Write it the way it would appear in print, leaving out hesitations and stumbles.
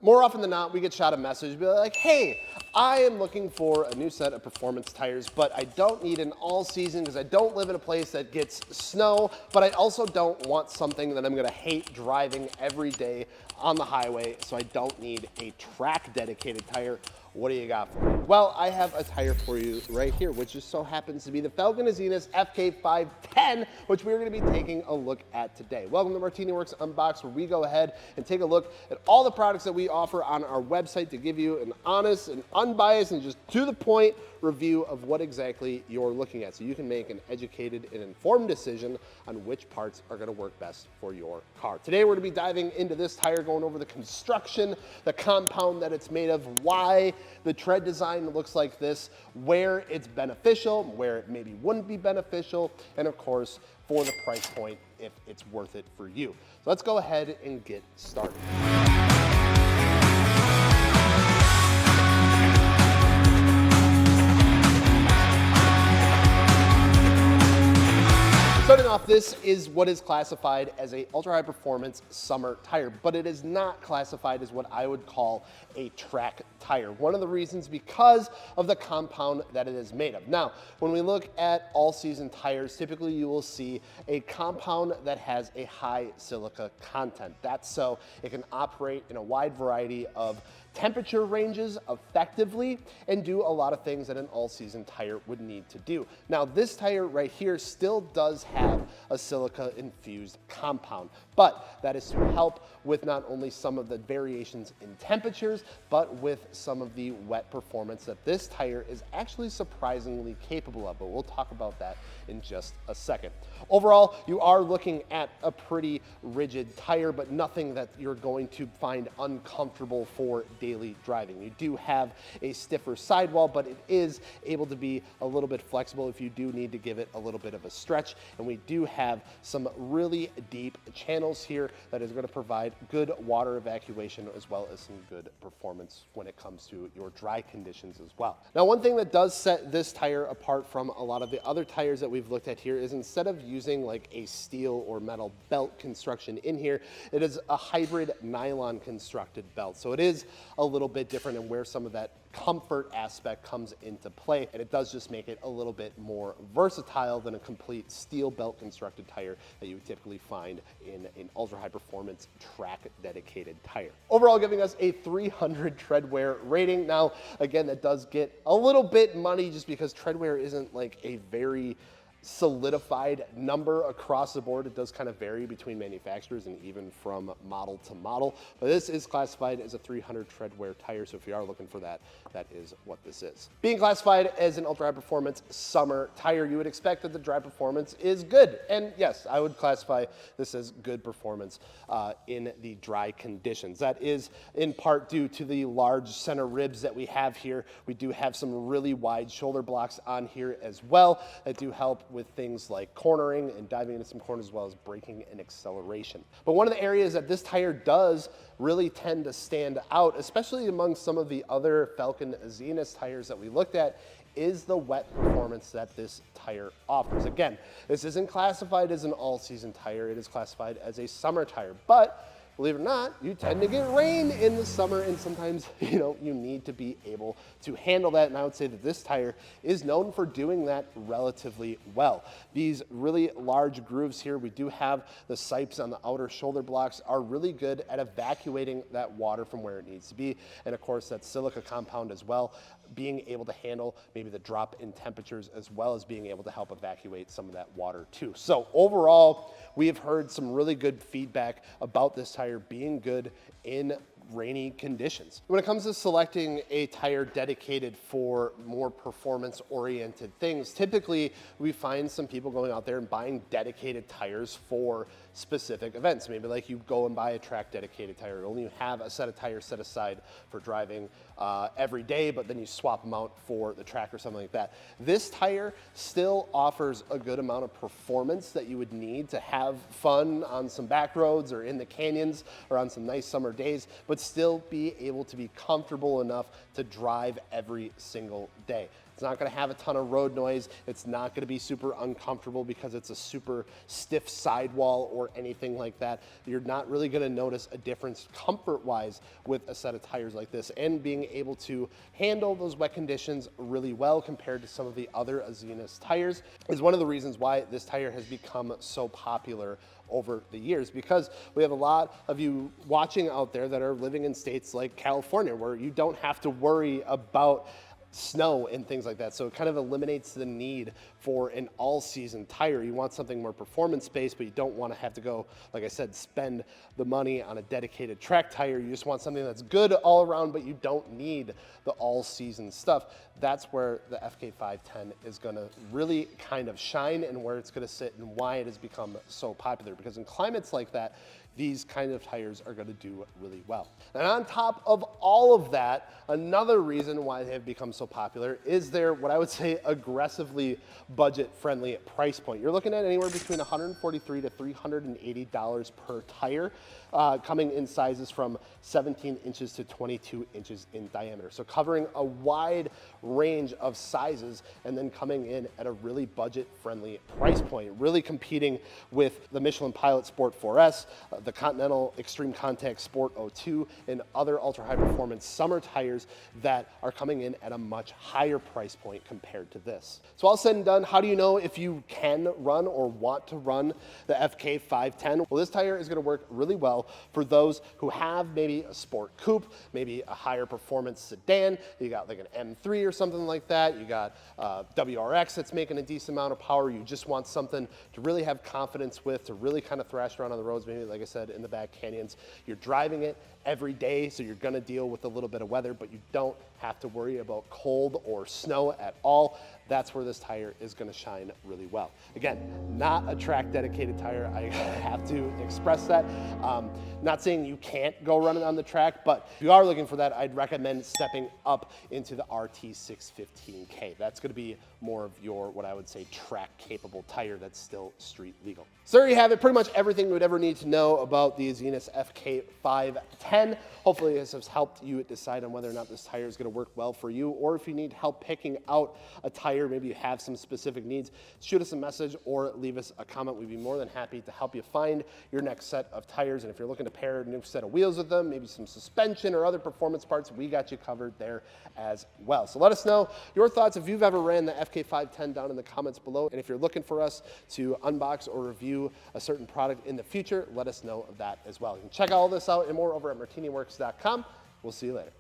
More often than not, we get shot a message, be like, hey, I am looking for a new set of performance tires, but I don't need an all season because I don't live in a place that gets snow, but I also don't want something that I'm gonna hate driving every day on the highway, so I don't need a track dedicated tire. What do you got for me? Well, I have a tire for you right here, which just so happens to be the Falken Azenis FK510, which we're gonna be taking a look at today. Welcome to MartiniWorks Unbox, where we go ahead and take a look at all the products that we offer on our website to give you an honest and unbiased and just to the point review of what exactly you're looking at, so you can make an educated and informed decision on which parts are gonna work best for your car. Today, we're gonna be diving into this tire, going over the construction, the compound that it's made of, why the tread design looks like this, where it's beneficial, where it maybe wouldn't be beneficial, and of course, for the price point, if it's worth it for you. So let's go ahead and get started. Starting off, this is what is classified as a ultra high performance summer tire, but it is not classified as what I would call a track tire. One of the reasons because of the compound that it is made of. Now, when we look at all season tires, typically you will see a compound that has a high silica content. That's so it can operate in a wide variety of temperature ranges effectively and do a lot of things that an all-season tire would need to do. Now, this tire right here still does have a silica-infused compound, but that is to help with not only some of the variations in temperatures, but with some of the wet performance that this tire is actually surprisingly capable of, but we'll talk about that in just a second. Overall, you are looking at a pretty rigid tire, but nothing that you're going to find uncomfortable for daily driving. You do have a stiffer sidewall, but it is able to be a little bit flexible if you do need to give it a little bit of a stretch. And we do have some really deep channels here that is going to provide good water evacuation as well as some good performance when it comes to your dry conditions as well. Now, one thing that does set this tire apart from a lot of the other tires that we've looked at here is instead of using like a steel or metal belt construction in here, it is a hybrid nylon constructed belt. So it is a little bit different in where some of that comfort aspect comes into play, and it does just make it a little bit more versatile than a complete steel belt constructed tire that you would typically find in an ultra high performance track dedicated tire. Overall, giving us a 300 Treadwear rating. Now, again, that does get a little bit money just because Treadwear isn't like a very solidified number across the board. It does kind of vary between manufacturers and even from model to model, but this is classified as a 300 Treadwear tire, so if you are looking for that, that is what this is. Being classified as an ultra high performance summer tire, you would expect that the dry performance is good, and yes, I would classify this as good performance in the dry conditions. That is in part due to the large center ribs that we have here. We do have some really wide shoulder blocks on here as well that do help with things like cornering and diving into some corners as well as braking and acceleration. But one of the areas that this tire does really tend to stand out, especially among some of the other Falken Azenis tires that we looked at, is the wet performance that this tire offers. Again, this isn't classified as an all-season tire, it is classified as a summer tire, but believe it or not, you tend to get rain in the summer, and sometimes, you need to be able to handle that, and I would say that this tire is known for doing that relatively well. These really large grooves here, we do have the sipes on the outer shoulder blocks, are really good at evacuating that water from where it needs to be, and of course, that silica compound as well, being able to handle maybe the drop in temperatures as well as being able to help evacuate some of that water too. So overall, we have heard some really good feedback about this tire being good in rainy conditions. When it comes to selecting a tire dedicated for more performance-oriented things, typically we find some people going out there and buying dedicated tires for specific events. Maybe like you go and buy a track dedicated tire, only you have a set of tires set aside for driving every day, but then you swap them out for the track or something like that. This tire still offers a good amount of performance that you would need to have fun on some back roads or in the canyons or on some nice summer days, but still be able to be comfortable enough to drive every single day. It's not gonna have a ton of road noise. It's not gonna be super uncomfortable because it's a super stiff sidewall or anything like that. You're not really gonna notice a difference comfort-wise with a set of tires like this, and being able to handle those wet conditions really well compared to some of the other Azenis tires is one of the reasons why this tire has become so popular over the years, because we have a lot of you watching out there that are living in states like California where you don't have to worry about snow and things like that. So it kind of eliminates the need for an all-season tire. You want something more performance-based, but you don't want to have to go, like I said, spend the money on a dedicated track tire. You just want something that's good all around, but you don't need the all-season stuff. That's where the FK510 is going to really kind of shine, and where it's going to sit, and why it has become so popular. Because in climates like that, these kind of tires are going to do really well. And on top of all of that, another reason why they have become so popular is their, what I would say, aggressively budget-friendly price point. You're looking at anywhere between $143 to $380 per tire, coming in sizes from 17 inches to 22 inches in diameter. So covering a wide range of sizes, and then coming in at a really budget-friendly price point, really competing with the Michelin Pilot Sport 4S, the Continental Extreme Contact Sport 02, and other ultra high performance summer tires that are coming in at a much higher price point compared to this. So all said and done, how do you know if you can run or want to run the FK510? Well, this tire is going to work really well for those who have maybe a sport coupe, maybe a higher performance sedan. You got like an M3 or something like that. You got WRX that's making a decent amount of power. You just want something to really have confidence with, to really kind of thrash around on the roads, maybe like I said, in the back canyons. You're driving it every day, so you're gonna deal with a little bit of weather, but you don't have to worry about cold or snow at all. That's where this tire is gonna shine really well. Again, not a track dedicated tire. I have to express that. Not saying you can't go running on the track, but if you are looking for that, I'd recommend stepping up into the RT615K. That's gonna be more of your, what I would say, track capable tire that's still street legal. So there you have it, pretty much everything you would ever need to know about the Azenis FK510. Hopefully this has helped you decide on whether or not this tire is gonna work well for you, or if you need help picking out a tire, maybe you have some specific needs, shoot us a message or leave us a comment. We'd be more than happy to help you find your next set of tires. And if you're looking to pair a new set of wheels with them, maybe some suspension or other performance parts, we got you covered there as well. So let us know your thoughts if you've ever ran the FK510 down in the comments below. And if you're looking for us to unbox or review a certain product in the future, let us know of that as well. You can check all this out and more over at MartiniWorks.com. We'll see you later.